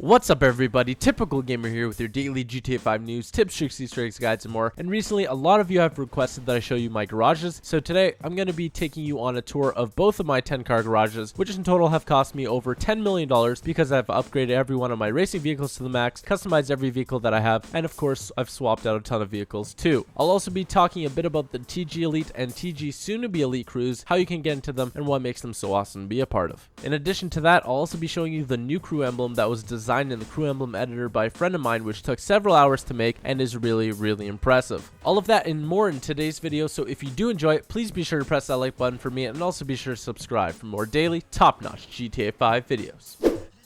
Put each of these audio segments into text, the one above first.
What's up everybody, Typical Gamer here with your daily GTA 5 news, tips, tricks, Easter eggs, guides, and more. And recently, a lot of you have requested that I show you my garages. So today, I'm going to be taking you on a tour of both of my 10-car garages, which in total have cost me over $10 million because I've upgraded every one of my racing vehicles to the max, customized every vehicle that I have, and of course, I've swapped out a ton of vehicles too. I'll also be talking a bit about the TG Elite and TG soon-to-be Elite crews, how you can get into them, and what makes them so awesome to be a part of. In addition to that, I'll also be showing you the new crew emblem that was designed in the crew emblem editor by a friend of mine, which took several hours to make and is really impressive. All of that and more in today's video, so if you do enjoy it, please be sure to press that like button for me, and also be sure to subscribe for more daily top-notch GTA 5 videos.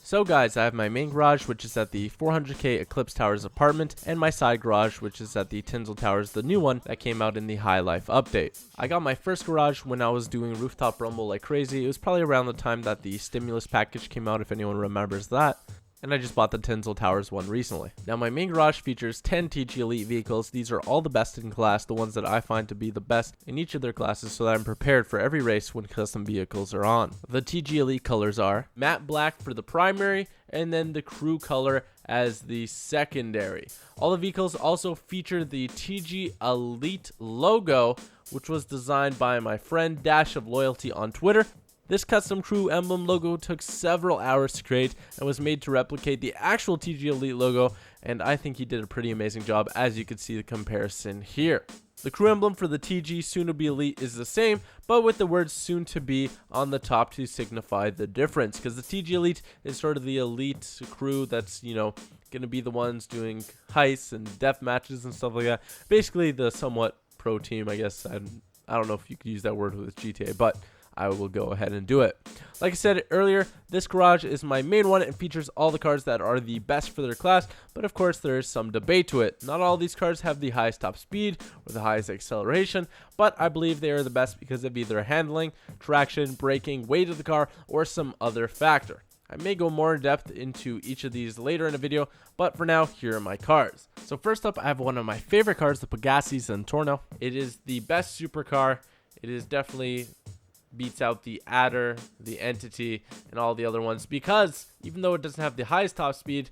So guys, I have my main garage, which is at the 400k Eclipse Towers apartment, and my side garage, which is at the Tinsel Towers, the new one that came out in the High Life update. I got my first garage when I was doing Rooftop Rumble like crazy. It was probably around the time that the stimulus package came out, if anyone remembers that. And I just bought the Tinsel Towers one recently. Now my main garage features 10 TG Elite vehicles. These are all the best in class, the ones that I find to be the best in each of their classes, so that I'm prepared for every race when custom vehicles are on. The TG Elite colors are matte black for the primary, and then the crew color as the secondary. All the vehicles also feature the TG Elite logo, which was designed by my friend Dash of Loyalty on Twitter. This custom crew emblem logo took several hours to create and was made to replicate the actual TG Elite logo, and I think he did a pretty amazing job, as you can see the comparison here. The crew emblem for the TG soon-to-be Elite is the same, but with the word soon-to-be on the top to signify the difference, because the TG Elite is sort of the elite crew that's, going to be the ones doing heists and death matches and stuff like that. Basically the somewhat pro team, I guess. I don't know if you could use that word with GTA, but I will go ahead and do it. Like I said earlier, this garage is my main one and features all the cars that are the best for their class, but of course there is some debate to it. Not all these cars have the highest top speed or the highest acceleration, but I believe they are the best because of either handling, traction, braking, weight of the car, or some other factor. I may go more in depth into each of these later in the video, but for now, here are my cars. So first up, I have one of my favorite cars, the Pegasi Zentorno. It is the best supercar. It is definitely beats out the Adder, the Entity, and all the other ones, because even though it doesn't have the highest top speed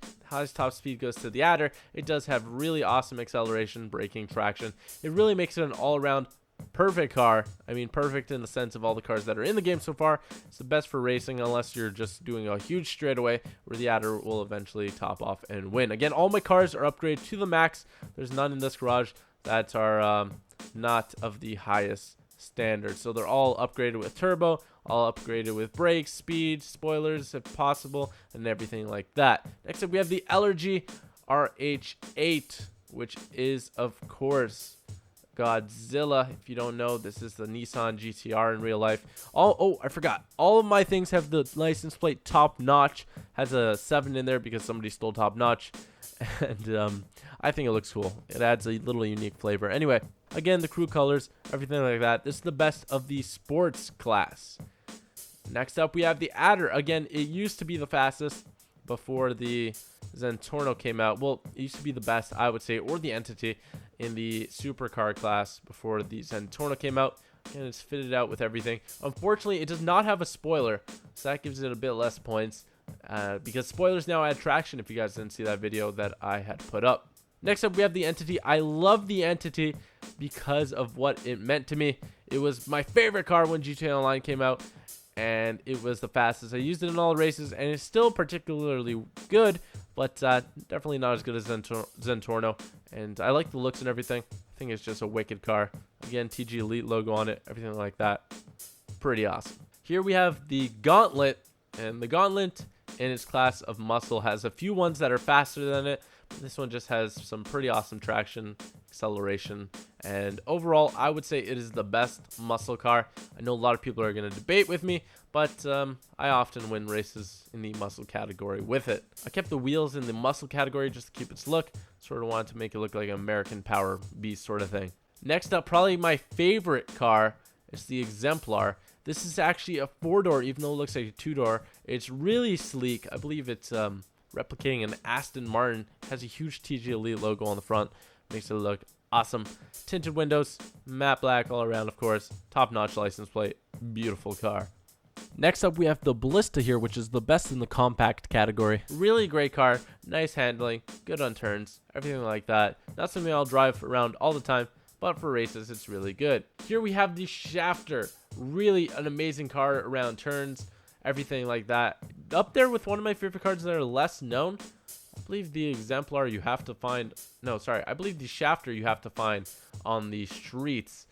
goes to the Adder, it does have really awesome acceleration, braking, traction. It really makes it an all-around perfect car. I mean, perfect in the sense of all the cars that are in the game so far. It's the best for racing, unless you're just doing a huge straightaway where the Adder will eventually top off and win. Again, all my cars are upgraded to the max. There's none in this garage that are not of the highest standard, so they're all upgraded with turbo, all upgraded with brakes, speed, spoilers if possible, and everything like that. Next up, we have the LRG RH8, which is of course Godzilla. If you don't know, this is the Nissan GTR in real life. I forgot, all of my things have the license plate top notch. Has a 7 in there because somebody stole top notch, and I think it looks cool. It adds a little unique flavor. Anyway, again, the crew colors, everything like that. This is the best of the sports class. Next up, we have the Adder. Again, it used to be the fastest before the Zentorno came out. Well, it used to be the best, I would say, or the Entity in the supercar class before the Zentorno came out. And it's fitted out with everything. Unfortunately, it does not have a spoiler, so that gives it a bit less points, because spoilers now add traction, if you guys didn't see that video that I had put up. Next up, we have the Entity. I love the Entity because of what it meant to me. It was my favorite car when GTA Online came out, and it was the fastest. I used it in all races, and it's still particularly good, but definitely not as good as Zentorno. And I like the looks and everything. I think it's just a wicked car. Again, TG Elite logo on it, everything like that. Pretty awesome. Here we have the Gauntlet, and the Gauntlet in its class of muscle has a few ones that are faster than it. This one just has some pretty awesome traction, acceleration, and overall, I would say it is the best muscle car. I know a lot of people are going to debate with me, but I often win races in the muscle category with it. I kept the wheels in the muscle category just to keep its look. Sort of wanted to make it look like an American Power Beast sort of thing. Next up, probably my favorite car is the Exemplar. This is actually a 4-door, even though it looks like a 2-door. It's really sleek. I believe it's replicating an Aston Martin. It has a huge TG Elite logo on the front. Makes it look awesome. Tinted windows, matte black all around, of course. Top-notch license plate. Beautiful car. Next up, we have the Ballista here, which is the best in the compact category. Really great car, nice handling, good on turns, everything like that. Not something I'll drive around all the time, but for races, it's really good. Here we have the Shafter, really an amazing car around turns, everything like that. Up there with one of my favorite cars that are less known. I believe the Exemplar you have to find, no, sorry, I believe the Shafter you have to find on the streets.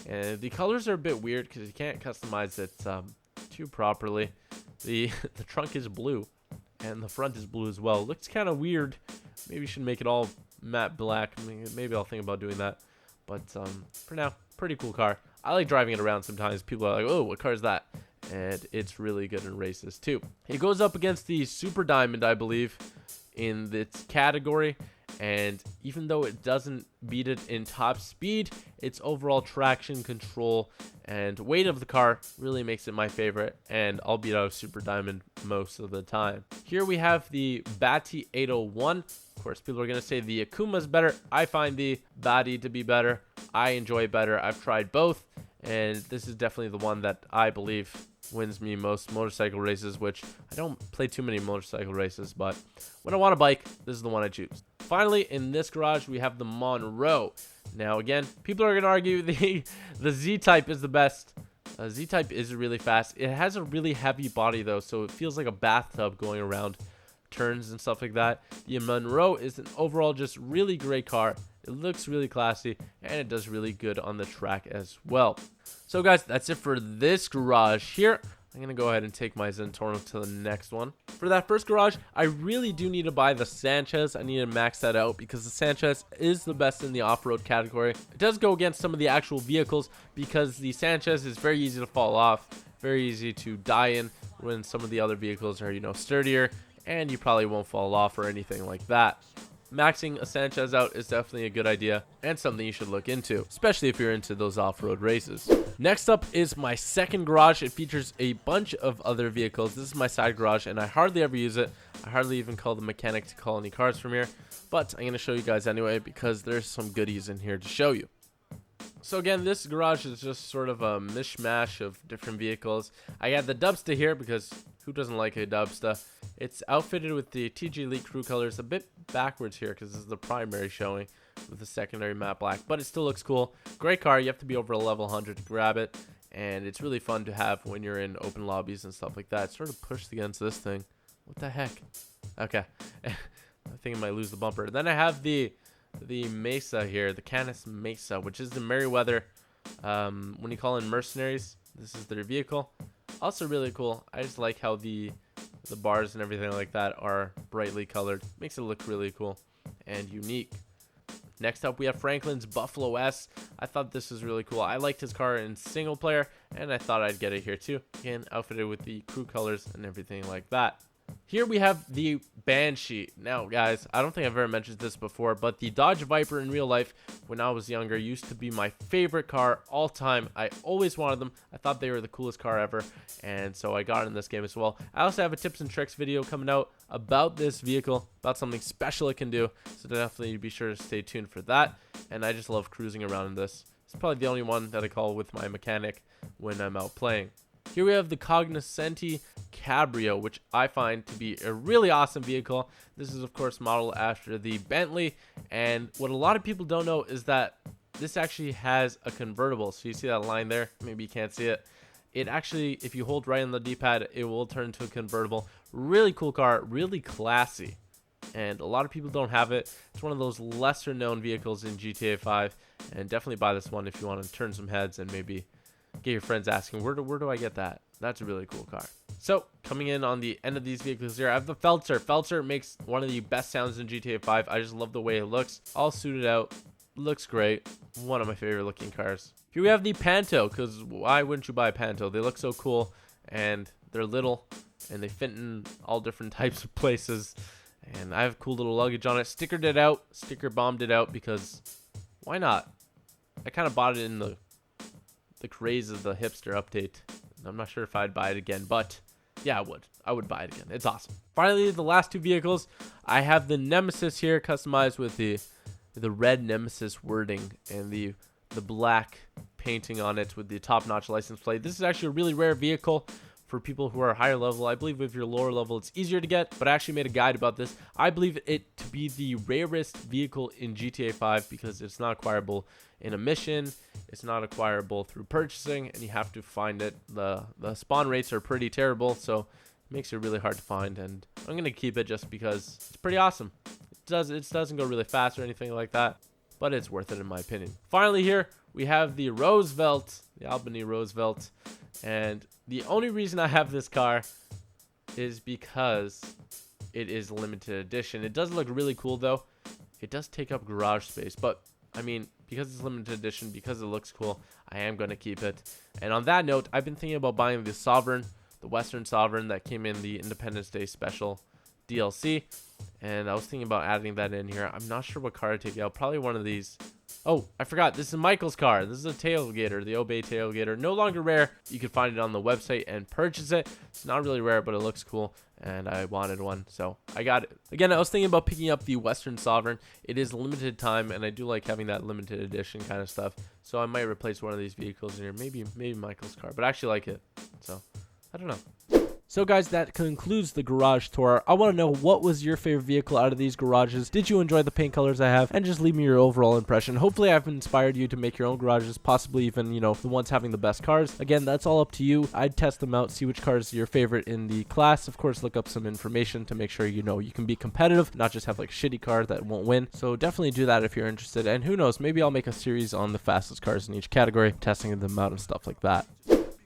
And the colors are a bit weird because you can't customize it too properly. The trunk is blue and the front is blue as well. Looks kind of weird. Maybe you should make it all matte black. Maybe I'll think about doing that. But for now, pretty cool car. I like driving it around sometimes. People are like, oh, what car is that? And it's really good in races too. It goes up against the Super Diamond, I believe, in its category. And even though it doesn't beat it in top speed, its overall traction control and weight of the car really makes it my favorite, and I'll beat out Super Diamond most of the time. Here we have the Batty 801. Of course, people are going to say the Akuma is better. I find the Batty to be better. I enjoy it better. I've tried both, and this is definitely the one that I believe wins me most motorcycle races, which I don't play too many motorcycle races, but when I want a bike, this is the one I choose. Finally, in this garage, we have the Monroe. Now, again, people are going to argue the Z-Type is the best. Z-Type is really fast. It has a really heavy body, though, so it feels like a bathtub going around turns and stuff like that. The Monroe is an overall just really great car. It looks really classy, and it does really good on the track as well. So, guys, that's it for this garage here. I'm going to go ahead and take my Zentorno to the next one. For that first garage, I really do need to buy the Sanchez. I need to max that out because the Sanchez is the best in the off-road category. It does go against some of the actual vehicles because the Sanchez is very easy to fall off, very easy to die in when some of the other vehicles are, sturdier, and you probably won't fall off or anything like that. Maxing a Sanchez out is definitely a good idea and something you should look into, especially if you're into those off-road races. Next up is my second garage. It features a bunch of other vehicles. This is my side garage, and I hardly ever use it. I hardly even call the mechanic to call any cars from here, but I'm going to show you guys anyway because there's some goodies in here to show you. So again, this garage is just sort of a mishmash of different vehicles. I got the Dubsta here because who doesn't like a Dubsta? It's outfitted with the TG Elite crew colors, a bit backwards here because this is the primary showing with the secondary matte black, but it still looks cool. Great car. You have to be over a level 100 to grab it, and it's really fun to have when you're in open lobbies and stuff like that. It's sort of pushed against this thing. What the heck? Okay. I think I might lose the bumper. Then I have the Mesa here, the Canis Mesa, which is the Merryweather. When you call in mercenaries, this is their vehicle. Also really cool. I just like how the bars and everything like that are brightly colored. Makes it look really cool and unique. Next up, we have Franklin's Buffalo S. I thought this was really cool. I liked his car in single player, and I thought I'd get it here too. Again, outfitted with the crew colors and everything like that. Here we have the Banshee. Now, guys, I don't think I've ever mentioned this before, but the Dodge Viper in real life, when I was younger, used to be my favorite car all time. I always wanted them. I thought they were the coolest car ever, and so I got it in this game as well. I also have a tips and tricks video coming out about this vehicle, about something special it can do, so definitely be sure to stay tuned for that. And I just love cruising around in this. It's probably the only one that I call with my mechanic when I'm out playing. Here we have the Cognoscenti Cabrio, which I find to be a really awesome vehicle. This is, of course, modeled after the Bentley. And what a lot of people don't know is that this actually has a convertible. So you see that line there? Maybe you can't see it. It actually, if you hold right on the D-pad, it will turn into a convertible. Really cool car, really classy. And a lot of people don't have it. It's one of those lesser known vehicles in GTA 5. And definitely buy this one if you want to turn some heads and maybe get your friends asking, where do I get that? That's a really cool car. So, coming in on the end of these vehicles here, I have the Feltzer. Feltzer makes one of the best sounds in GTA 5. I just love the way it looks. All suited out. Looks great. One of my favorite looking cars. Here we have the Panto, because why wouldn't you buy a Panto? They look so cool, and they're little, and they fit in all different types of places. And I have cool little luggage on it. Stickered it out. Sticker bombed it out because why not? I kind of bought it in the craze of the hipster update. I'm not sure if I'd buy it again, but yeah, I would buy it again. It's awesome. Finally, the last two vehicles, I have the Nemesis here, customized with the red Nemesis wording and the black painting on it with the top-notch license plate. This is actually a really rare vehicle for people who are higher level. I believe if you're lower level, it's easier to get, but I actually made a guide about this. I believe it to be the rarest vehicle in GTA 5 because it's not acquirable in a mission, it's not acquirable through purchasing, and you have to find it. The spawn rates are pretty terrible, so it makes it really hard to find, and I'm gonna keep it just because it's pretty awesome. It doesn't go really fast or anything like that, but it's worth it in my opinion. Finally here, we have the Roosevelt, the Albany Roosevelt, and the only reason I have this car is because it is limited edition. It does look really cool though. It does take up garage space, but I mean, because it's limited edition, because it looks cool, I am going to keep it. And on that note, I've been thinking about buying the Sovereign, the Western Sovereign that came in the Independence Day special DLC, and I was thinking about adding that in here. I'm not sure what car to take out. Probably one of these. Oh, I forgot. This is Michael's car. This is a tailgater, the Obey tailgater. No longer rare. You can find it on the website and purchase it. It's not really rare, but it looks cool, and I wanted one, so I got it. Again, I was thinking about picking up the Western Sovereign. It is limited time, and I do like having that limited edition kind of stuff, so I might replace one of these vehicles in here. Maybe Michael's car, but I actually like it, so I don't know. So guys, that concludes the garage tour. I want to know, what was your favorite vehicle out of these garages? Did you enjoy the paint colors I have? And just leave me your overall impression. Hopefully I've inspired you to make your own garages, possibly even, you know, the ones having the best cars. Again, that's all up to you. I'd test them out, see which car is your favorite in the class. Of course, look up some information to make sure you know you can be competitive, not just have like a shitty car that won't win. So definitely do that if you're interested. And who knows, maybe I'll make a series on the fastest cars in each category, testing them out and stuff like that.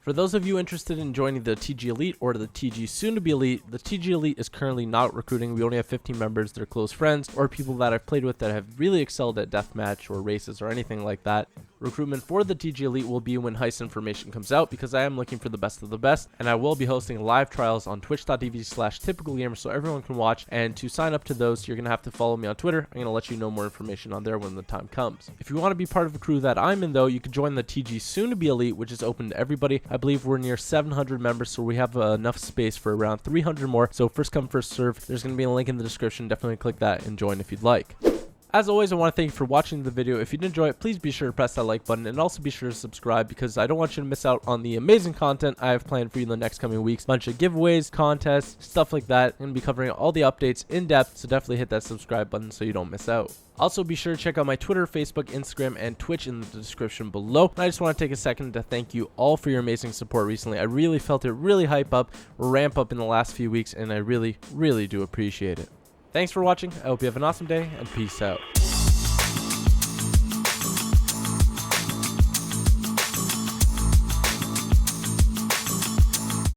For those of you interested in joining the TG Elite or the TG soon-to-be Elite, the TG Elite is currently not recruiting. We only have 15 members. They're close friends or people that I've played with that have really excelled at deathmatch or races or anything like that. Recruitment for the TG Elite will be when heist information comes out, because I am looking for the best of the best, and I will be hosting live trials on twitch.tv/typicalgamer so everyone can watch. And to sign up to those, you're going to have to follow me on Twitter. I'm going to let you know more information on there when the time comes. If you want to be part of a crew that I'm in though, you can join the TG soon-to-be Elite, which is open to everybody. I believe we're near 700 members, so we have enough space for around 300 more. So first come, first serve. There's going to be a link in the description. Definitely click that and join if you'd like. As always, I want to thank you for watching the video. If you did enjoy it, please be sure to press that like button, and also be sure to subscribe, because I don't want you to miss out on the amazing content I have planned for you in the next coming weeks. Bunch of giveaways, contests, stuff like that. I'm going to be covering all the updates in depth, so definitely hit that subscribe button so you don't miss out. Also, be sure to check out my Twitter, Facebook, Instagram, and Twitch in the description below. And I just want to take a second to thank you all for your amazing support recently. I really felt it really hype up, ramp up in the last few weeks, and I really, really do appreciate it. Thanks for watching. I hope you have an awesome day, and peace out.